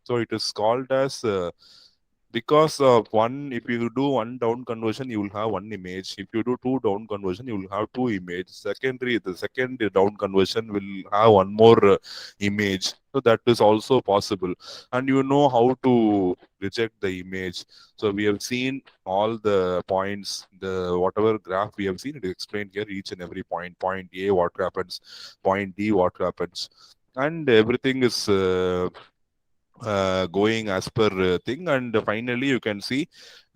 So it is called as because of one, if you do one down conversion, you will have one image. If you do two down conversion, you will have two image. The second down conversion will have one more image. So that is also possible. And you know how to reject the image. So we have seen all the points, the whatever graph we have seen, it is explained here, each and every point. Point A, what happens, point D, what happens. And everything is going as per thing, and finally you can see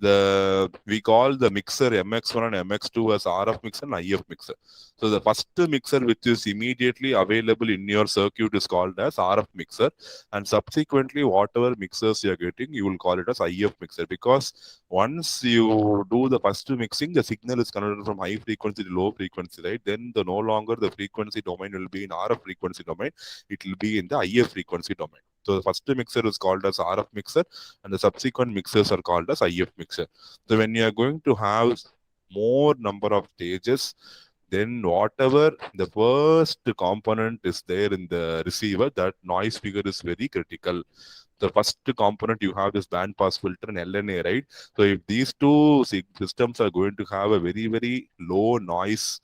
we call the mixer MX1 and MX2 as RF mixer and IF mixer. So the first mixer which is immediately available in your circuit is called as RF mixer, and subsequently whatever mixers you are getting, you will call it as IF mixer, because once you do the first mixing, the signal is converted from high frequency to low frequency, right? Then no longer the frequency domain will be in RF frequency domain, it will be in the IF frequency domain. So the first mixer is called as RF mixer, and the subsequent mixers are called as IF mixer. So when you are going to have more number of stages, then whatever the first component is there in the receiver, that noise figure is very critical. The first component you have is band pass filter and LNA, right? So if these two systems are going to have a very, very low noise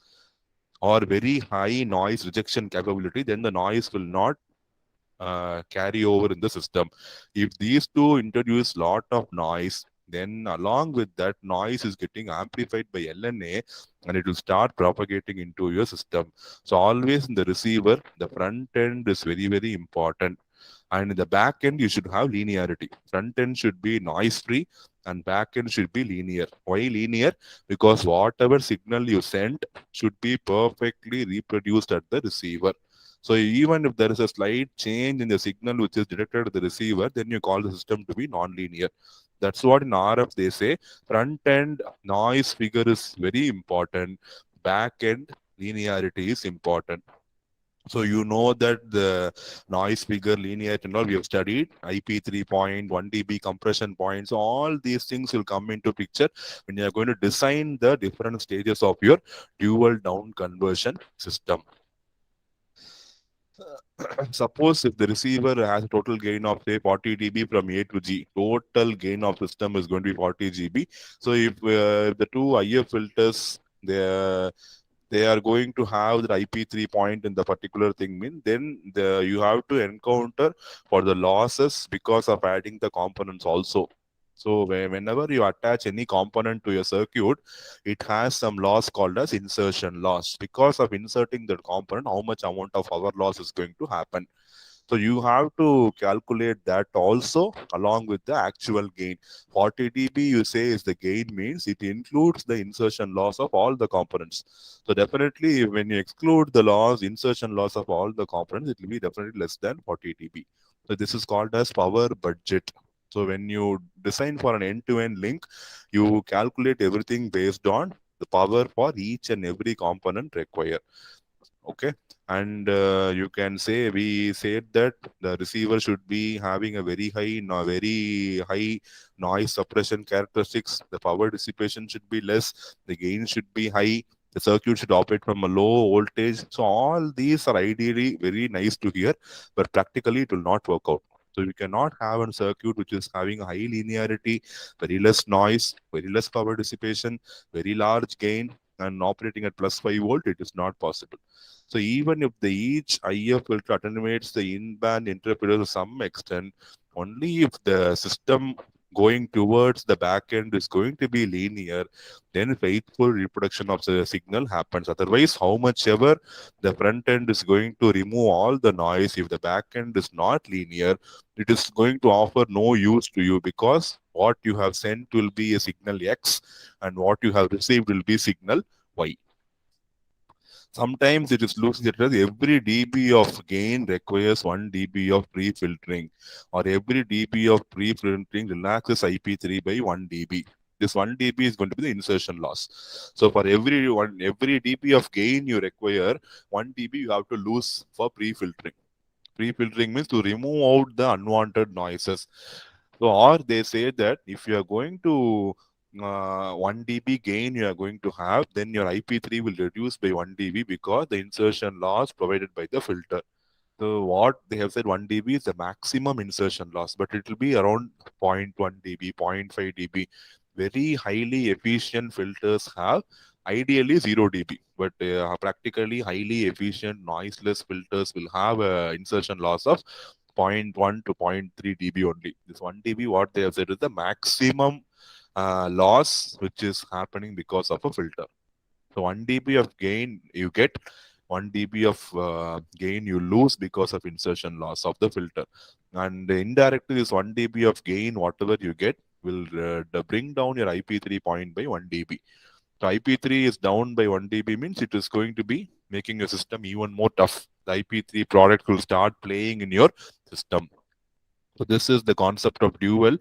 or very high noise rejection capability, then the noise will not carry over in the system. If these two introduce lot of noise, then along with that noise is getting amplified by LNA, and it will start propagating into your system. So always in the receiver, the front end is very, very important. And in the back end, you should have linearity. Front end should be noise free and back end should be linear. Why linear? Because whatever signal you send should be perfectly reproduced at the receiver. So even if there is a slight change in the signal which is detected at the receiver, then you call the system to be non-linear. That's what in RF they say. Front end noise figure is very important. Back end linearity is important. So you know that the noise figure, linearity and all we have studied, IP 3.1 dB compression points, all these things will come into picture when you are going to design the different stages of your dual down conversion system. Suppose if the receiver has a total gain of say 40 dB from A to G, total gain of system is going to be 40 dB. So if the two IF filters they are going to have the IP3 point in the particular thing, mean then you have to encounter for the losses because of adding the components also. So whenever you attach any component to your circuit, it has some loss called as insertion loss. Because of inserting that component, how much amount of power loss is going to happen. So you have to calculate that also along with the actual gain. 40 dB you say is the gain, means it includes the insertion loss of all the components. So definitely when you exclude the loss, insertion loss of all the components, it will be definitely less than 40 dB. So this is called as power budget. So when you design for an end-to-end link, you calculate everything based on the power for each and every component required. Okay. And you can say we said that the receiver should be having a very high very high noise suppression characteristics. The power dissipation should be less, the gain should be high, the circuit should operate from a low voltage. So all these are ideally very nice to hear, but practically it will not work out. So you cannot have a circuit which is having a high linearity, very less noise, very less power dissipation, very large gain, and operating at plus 5 volt. It is not possible. So even if the each IF filter attenuates the in-band interference to some extent, only if the system going towards the back end is going to be linear, then faithful reproduction of the signal happens. Otherwise, how much ever the front end is going to remove all the noise, if the back end is not linear, it is going to offer no use to you, because what you have sent will be a signal X and what you have received will be signal Y. Sometimes it is losing it as every dB of gain requires 1 dB of pre-filtering, or every dB of pre-filtering relaxes IP3 by 1 dB. This 1 dB is going to be the insertion loss. So for every dB of gain you require, 1 dB you have to lose for pre-filtering. Pre-filtering means to remove out the unwanted noises. So, or they say that if you are going to 1 dB gain you are going to have, then your IP3 will reduce by 1 dB because the insertion loss provided by the filter. So what they have said 1 dB is the maximum insertion loss, but it will be around zero point 0.1 dB, zero point 0.5 dB. Very highly efficient filters have ideally 0 dB, but practically highly efficient noiseless filters will have a insertion loss of zero point 0.1 to zero point 0.3 dB only. This 1 dB, what they have said is the maximum loss which is happening because of a filter. So 1 dB of gain you get, 1 dB of gain you lose because of insertion loss of the filter. And indirectly, this 1 dB of gain, whatever you get, will bring down your IP3 point by 1 dB. So IP3 is down by 1 dB means it is going to be making your system even more tough. The IP3 product will start playing in your system. So this is the concept of dual.